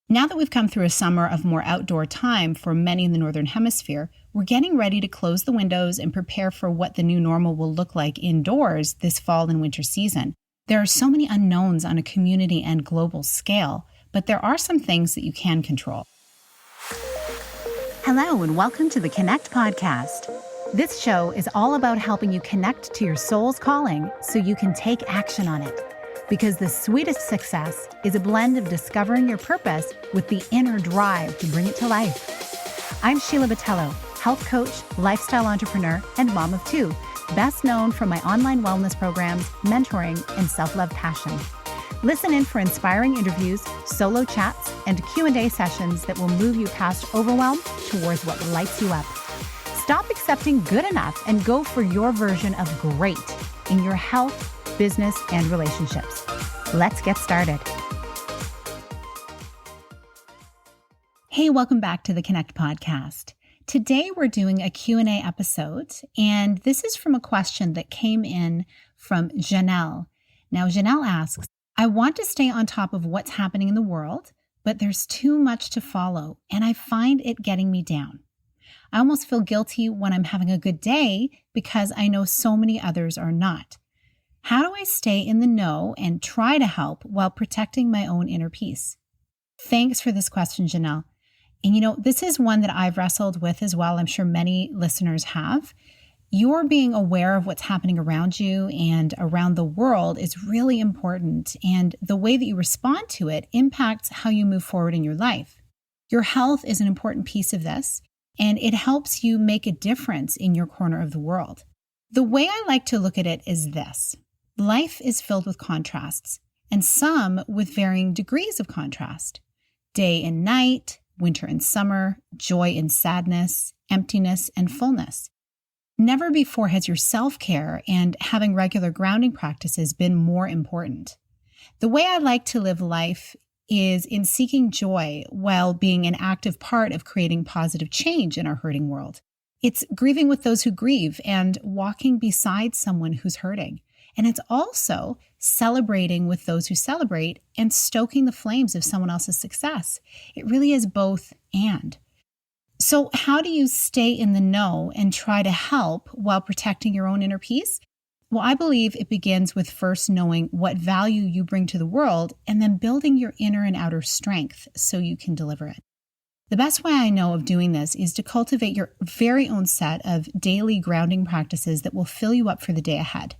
Now that we've come through a summer of more outdoor time for many in the Northern Hemisphere, we're getting ready to close the windows and prepare for what the new normal will look like indoors this fall and winter season. There are so many unknowns on a community and global scale, but there are some things that you can control. Hello, and welcome to the Connect podcast. This show is all about helping you connect to your soul's calling so you can take action on it. Because the sweetest success is a blend of discovering your purpose with the inner drive to bring it to life. I'm Sheila Botelho, health coach, lifestyle entrepreneur, and mom of two, best known for my online wellness programs, mentoring, and self-love passion. Listen in for inspiring interviews, solo chats, and Q&A sessions that will move you past overwhelm towards what lights you up. Stop accepting good enough and go for your version of great in your health, business, and relationships. Let's get started. Hey, welcome back to the Connect podcast. Today we're doing a Q&A episode, and this is from a question that came in from Janelle. Now, Janelle asks, I want to stay on top of what's happening in the world, but there's too much to follow, and I find it getting me down. I almost feel guilty when I'm having a good day because I know so many others are not. How do I stay in the know and try to help while protecting my own inner peace? Thanks for this question, Janelle. And this is one that I've wrestled with as well. I'm sure many listeners have. Your being aware of what's happening around you and around the world is really important. And the way that you respond to it impacts how you move forward in your life. Your health is an important piece of this, and it helps you make a difference in your corner of the world. The way I like to look at it is this. Life is filled with contrasts, and some with varying degrees of contrast. Day and night, winter and summer, joy and sadness, emptiness and fullness. Never before has your self-care and having regular grounding practices been more important. The way I like to live life is in seeking joy while being an active part of creating positive change in our hurting world. It's grieving with those who grieve and walking beside someone who's hurting. And it's also celebrating with those who celebrate and stoking the flames of someone else's success. It really is both and. So how do you stay in the know and try to help while protecting your own inner peace? Well, I believe it begins with first knowing what value you bring to the world and then building your inner and outer strength so you can deliver it. The best way I know of doing this is to cultivate your very own set of daily grounding practices that will fill you up for the day ahead.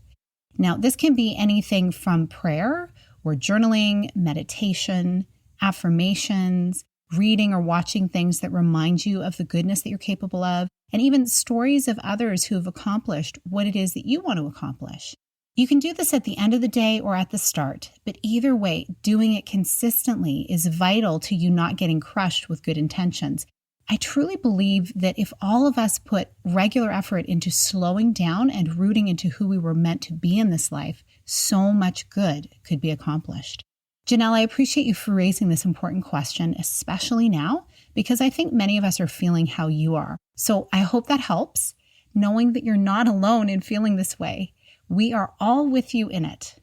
Now, this can be anything from prayer or journaling, meditation, affirmations, reading or watching things that remind you of the goodness that you're capable of, and even stories of others who have accomplished what it is that you want to accomplish. You can do this at the end of the day or at the start, but either way, doing it consistently is vital to you not getting crushed with good intentions. I truly believe that if all of us put regular effort into slowing down and rooting into who we were meant to be in this life, so much good could be accomplished. Janelle, I appreciate you for raising this important question, especially now, because I think many of us are feeling how you are. So I hope that helps, knowing that you're not alone in feeling this way. We are all with you in it.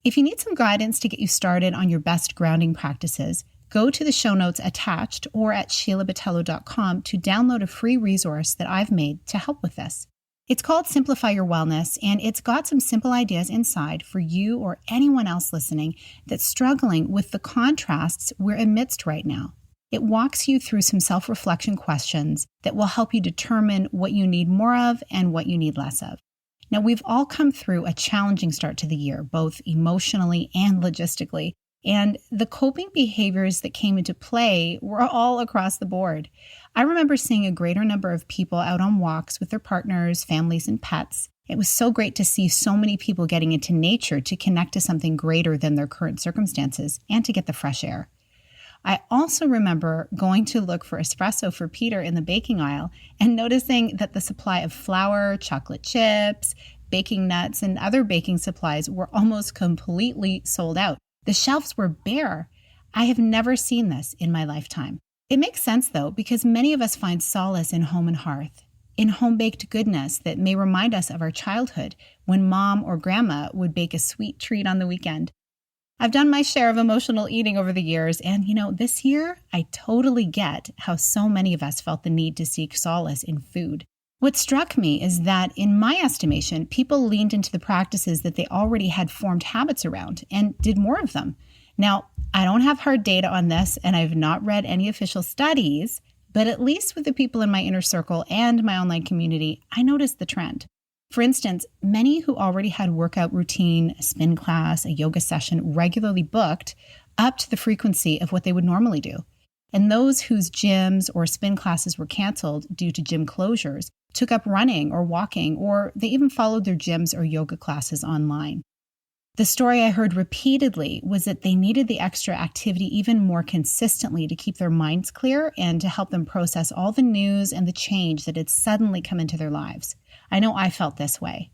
If you need some guidance to get you started on your best grounding practices, go to the show notes attached or at sheilabotelho.com to download a free resource that I've made to help with this. It's called Simplify Your Wellness, and it's got some simple ideas inside for you or anyone else listening that's struggling with the contrasts we're amidst right now. It walks you through some self-reflection questions that will help you determine what you need more of and what you need less of. Now, we've all come through a challenging start to the year, both emotionally and logistically. And the coping behaviors that came into play were all across the board. I remember seeing a greater number of people out on walks with their partners, families, and pets. It was so great to see so many people getting into nature to connect to something greater than their current circumstances and to get the fresh air. I also remember going to look for espresso for Peter in the baking aisle and noticing that the supply of flour, chocolate chips, baking nuts, and other baking supplies were almost completely sold out. The shelves were bare. I have never seen this in my lifetime. It makes sense, though, because many of us find solace in home and hearth, in home-baked goodness that may remind us of our childhood when mom or grandma would bake a sweet treat on the weekend. I've done my share of emotional eating over the years, and this year, I totally get how so many of us felt the need to seek solace in food. What struck me is that, in my estimation, people leaned into the practices that they already had formed habits around and did more of them. Now, I don't have hard data on this, and I've not read any official studies, but at least with the people in my inner circle and my online community, I noticed the trend. For instance, many who already had workout routine, a spin class, a yoga session regularly booked upped the frequency of what they would normally do. And those whose gyms or spin classes were canceled due to gym closures took up running or walking, or they even followed their gyms or yoga classes online. The story I heard repeatedly was that they needed the extra activity even more consistently to keep their minds clear and to help them process all the news and the change that had suddenly come into their lives. I know I felt this way.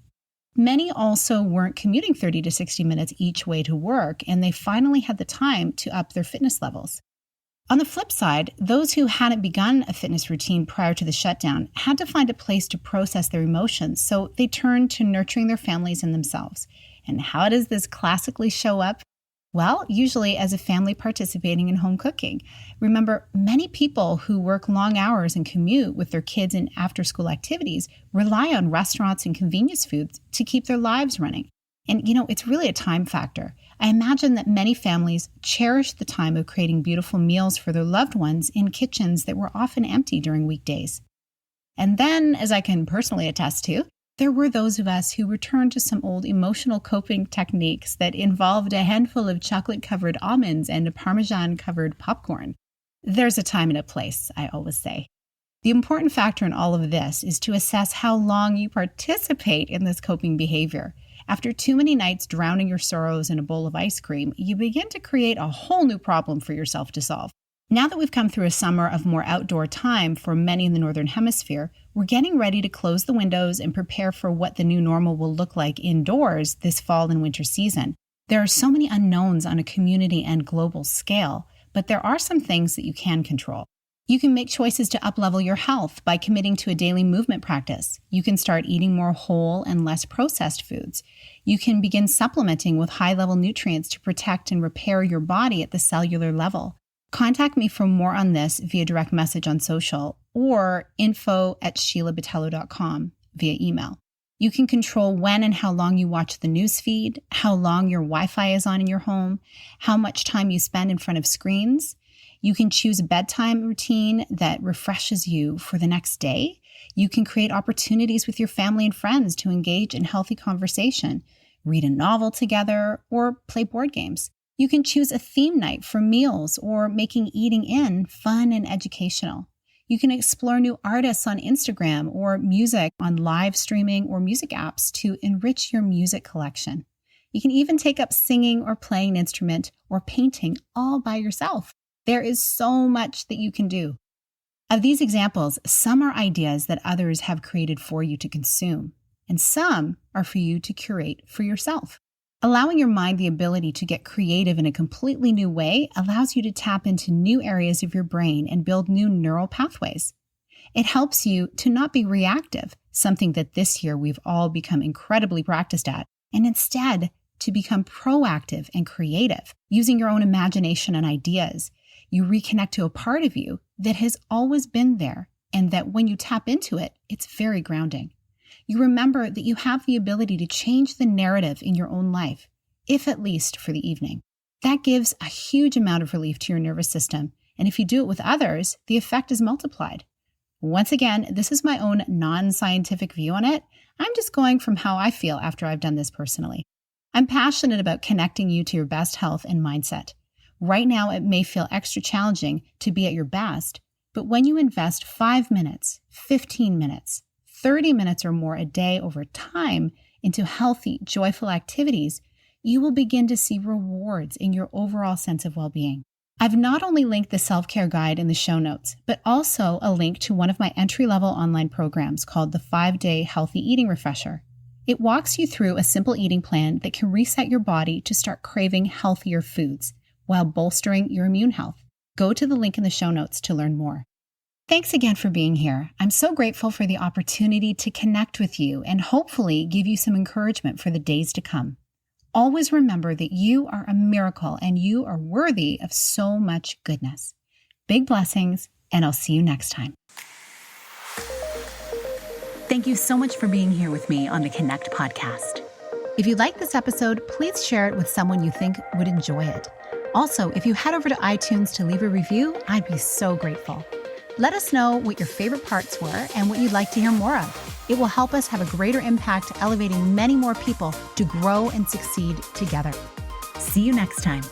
Many also weren't commuting 30 to 60 minutes each way to work, and they finally had the time to up their fitness levels. On the flip side, those who hadn't begun a fitness routine prior to the shutdown had to find a place to process their emotions, so they turned to nurturing their families and themselves. And how does this classically show up? Well, usually as a family participating in home cooking. Remember, many people who work long hours and commute with their kids in after-school activities rely on restaurants and convenience foods to keep their lives running. And, it's really a time factor. I imagine that many families cherish the time of creating beautiful meals for their loved ones in kitchens that were often empty during weekdays. And then, as I can personally attest to, there were those of us who returned to some old emotional coping techniques that involved a handful of chocolate-covered almonds and a Parmesan-covered popcorn. There's a time and a place, I always say. The important factor in all of this is to assess how long you participate in this coping behavior. After too many nights drowning your sorrows in a bowl of ice cream, you begin to create a whole new problem for yourself to solve. Now that we've come through a summer of more outdoor time for many in the Northern Hemisphere, we're getting ready to close the windows and prepare for what the new normal will look like indoors this fall and winter season. There are so many unknowns on a community and global scale, but there are some things that you can control. You can make choices to uplevel your health by committing to a daily movement practice. You can start eating more whole and less processed foods. You can begin supplementing with high-level nutrients to protect and repair your body at the cellular level. Contact me for more on this via direct message on social or info@sheilabatello.com via email. You can control when and how long you watch the news feed, how long your Wi-Fi is on in your home, how much time you spend in front of screens. You can choose a bedtime routine that refreshes you for the next day. You can create opportunities with your family and friends to engage in healthy conversation, read a novel together, or play board games. You can choose a theme night for meals or making eating in fun and educational. You can explore new artists on Instagram or music on live streaming or music apps to enrich your music collection. You can even take up singing or playing an instrument or painting all by yourself. There is so much that you can do. Of these examples, some are ideas that others have created for you to consume, and some are for you to curate for yourself. Allowing your mind the ability to get creative in a completely new way allows you to tap into new areas of your brain and build new neural pathways. It helps you to not be reactive, something that this year we've all become incredibly practiced at, and instead to become proactive and creative, using your own imagination and ideas. You reconnect to a part of you that has always been there, and that when you tap into it, it's very grounding. You remember that you have the ability to change the narrative in your own life, if at least for the evening. That gives a huge amount of relief to your nervous system, and if you do it with others, the effect is multiplied. Once again, this is my own non-scientific view on it. I'm just going from how I feel after I've done this personally. I'm passionate about connecting you to your best health and mindset. Right now, it may feel extra challenging to be at your best, but when you invest 5 minutes, 15 minutes, 30 minutes or more a day over time into healthy, joyful activities, you will begin to see rewards in your overall sense of well-being. I've not only linked the self-care guide in the show notes, but also a link to one of my entry-level online programs called the 5-Day Healthy Eating Refresher. It walks you through a simple eating plan that can reset your body to start craving healthier foods while bolstering your immune health. Go to the link in the show notes to learn more. Thanks again for being here. I'm so grateful for the opportunity to connect with you and hopefully give you some encouragement for the days to come. Always remember that you are a miracle and you are worthy of so much goodness. Big blessings, and I'll see you next time. Thank you so much for being here with me on the Connect podcast. If you like this episode, please share it with someone you think would enjoy it. Also, if you head over to iTunes to leave a review, I'd be so grateful. Let us know what your favorite parts were and what you'd like to hear more of. It will help us have a greater impact, elevating many more people to grow and succeed together. See you next time.